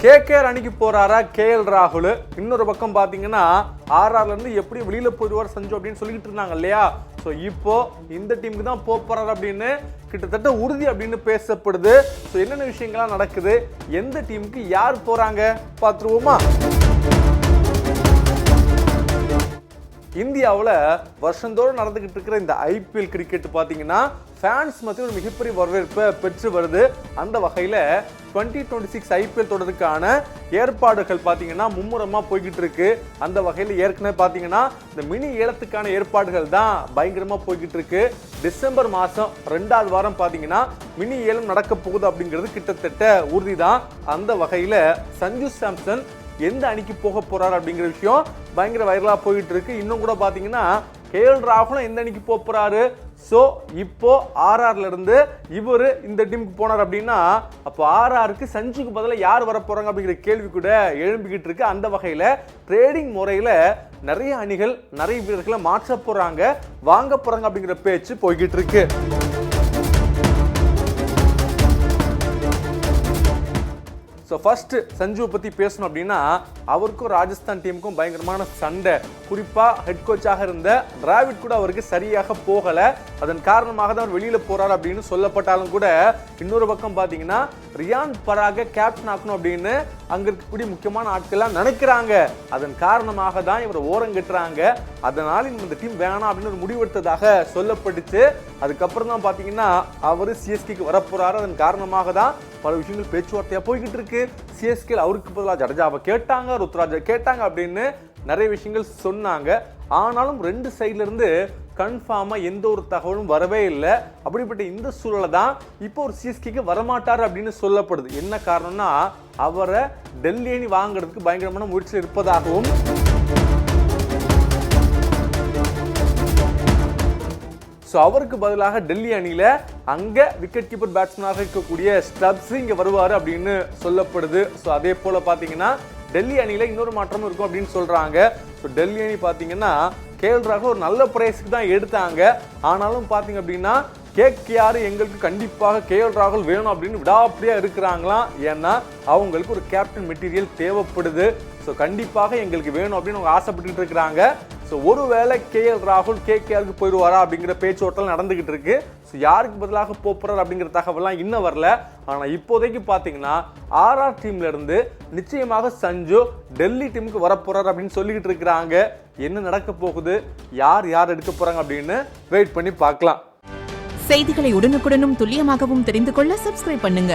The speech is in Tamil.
கேகேஆர் அணிக்கு போறாரா கேஎல் ராகுல்? இன்னொரு பக்கம் பாத்தீங்கன்னா ஆர்ஆர்ல இருந்து எப்படி வெளியில போயிடுவார் சஞ்சு அப்படின்னு சொல்லிட்டு இருந்தாங்க இல்லையா? ஸோ இப்போ இந்த டீமுக்கு தான் போறாரு அப்படின்னு கிட்டத்தட்ட உறுதி அப்படின்னு பேசப்படுது. ஸோ என்னென்ன விஷயங்கள்லாம் நடக்குது, எந்த டீமுக்கு யார் போறாங்க பார்த்துருவோமா? இந்தியாவில் வருஷந்தோறும் நடந்துகிட்டு இருக்கிற இந்த ஐபிஎல் கிரிக்கெட் பார்த்தீங்கன்னா ஃபேன்ஸ் மத்தியில் ஒரு மிகப்பெரிய வரவேற்பை பெற்று வருது. அந்த வகையில் 2026 ஐபிஎல் தொடருக்கான ஏற்பாடுகள் பார்த்தீங்கன்னா மும்முரமாக போய்கிட்டு இருக்கு. அந்த வகையில் ஏற்கனவே பார்த்தீங்கன்னா இந்த மினி ஏலத்துக்கான ஏற்பாடுகள் தான் பயங்கரமாக போய்கிட்டு இருக்கு. டிசம்பர் மாதம் 2வது வாரம் பார்த்தீங்கன்னா மினி ஏலம் நடக்க போகுது அப்படிங்கிறது கிட்டத்தட்ட உறுதி தான். அந்த வகையில் சஞ்சு சாம்சன் எந்த அணிக்கு போக போறாரு அப்படிங்கிற விஷயம் பயங்கர வைரலா போயிட்டு இருக்கு. இன்னும் கூட பாத்தீங்கன்னா கேஎல் ராகுலும் எந்த அணிக்கு போறாரு? சோ இப்போ ஆர்ஆர்ல இருந்து இவரு இந்த டீமுக்கு போனார் அப்படின்னா அப்போ ஆர்ஆருக்கு சஞ்சுக்கு பதிலா யார் வர போறாங்க அப்படிங்கிற கேள்வி கூட எழும்பிக்கிட்டு இருக்கு. அந்த வகையில ட்ரேடிங் முறையில நிறைய அணிகள் நிறைய வீரர்களை மாற்ற போறாங்க, வாங்க போறாங்க அப்படிங்கிற பேச்சு போய்கிட்டு இருக்கு. ஸோ ஃபர்ஸ்ட் சஞ்சுவை பற்றி பேசணும் அப்படின்னா அவருக்கும் ராஜஸ்தான் டீமுக்கும் பயங்கரமான சண்டை. குறிப்பாக ஹெட் கோச்சாக இருந்த டிராவிட் கூட அவருக்கு சரியாக போகலை. அதன் காரணமாக தான் அவர் வெளியில் போகிறார் அப்படின்னு சொல்லப்பட்டாலும் கூட இன்னொரு பக்கம் பார்த்தீங்கன்னா ரியான் பராகை கேப்டன் ஆக்கணும் அப்படின்னு அங்கே இருக்கக்கூடிய முக்கியமான ஆட்கள்லாம் நினைக்கிறாங்க. அதன் காரணமாக தான் இவரை ஓரங்கட்டுறாங்க. அதனால இந்த டீம் வேணாம் அப்படின்னு ஒரு முடிவெடுத்ததாக சொல்லப்பட்டுச்சு. அதுக்கப்புறம் தான் பார்த்தீங்கன்னா அவர் சிஎஸ்கேக்கு வரப்போறாரு. அதன் காரணமாக தான் பல விஷயங்கள் பேச்சுவார்த்தையாக போய்கிட்டு இருக்கு. சிஎஸ்கே அவருக்கு பதிலாக ஜடேஜாவை கேட்டாங்க, ருத்ராஜை கேட்டாங்க அப்படின்னு நிறைய விஷயங்கள் சொன்னாங்க. ஆனாலும் ரெண்டு சைட்ல இருந்து கன்ஃபார்மா எந்த ஒரு தகவலும் வரவே இல்லை. அப்படிப்பட்ட இந்த சூழலை தான் இப்போ ஒரு சிஎஸ்கேக்கு வரமாட்டார் அப்படின்னு சொல்லப்படுது. என்ன காரணம்னா அவரை டெல்லி அணி வாங்குறதுக்கு பயங்கரமான முயற்சியில் இருப்பதாகவும் அவருக்கு பதிலாக டெல்லி அணியில அங்க விக்கெட் கீப்பர் பேட்ஸ்மேனாக இருக்கக்கூடிய ஸ்டப்ஸ் இங்க வருவாரு அப்படின்னு சொல்லப்படுது. ஸோ அதே போல பாத்தீங்கன்னா டெல்லி அணியில இன்னொரு மாற்றமும் இருக்கும் அப்படின்னு சொல்றாங்க. ஸோ டெல்லி அணி பாத்தீங்கன்னா கேஎல் ராகுல் ஒரு நல்ல பிரைஸ்க்கு தான் எடுத்தாங்க. ஆனாலும் பாத்தீங்க அப்படின்னா கேகேஆர் எங்களுக்கு கண்டிப்பாக கேஎல் ராகுல் வேணும் அப்படின்னு விடாப்படியா இருக்கிறாங்களாம். ஏன்னா அவங்களுக்கு ஒரு கேப்டன் மெட்டீரியல் தேவைப்படுது. ஸோ கண்டிப்பாக எங்களுக்கு வேணும் அப்படின்னு அவங்க ஆசைப்பட்டு இருக்கிறாங்க. ஸோ ஒருவேளை கேஎல் ராகுல் கேகேஆருக்கு போயிடுவாரா அப்படிங்கிற பேச்சுவார்த்தை நடந்துகிட்டு இருக்கு. ஸோ யாருக்கு பதிலாக போறாரு அப்படிங்கிற தகவலாம் இன்னும் வரல. ஆனால் இப்போதைக்கு பார்த்தீங்கன்னா ஆர்ஆர் டீம்ல இருந்து நிச்சயமாக சஞ்சு டெல்லி டீமுக்கு வரப்போறாரு அப்படின்னு சொல்லிக்கிட்டு இருக்கிறாங்க. என்ன நடக்க போகுது, யார் யார் எடுக்க போறாங்க அப்படின்னு வெயிட் பண்ணி பார்க்கலாம். செய்திகளை உடனுக்குடனும் துல்லியமாகவும் தெரிந்து கொள்ள சப்ஸ்கிரைப் பண்ணுங்க.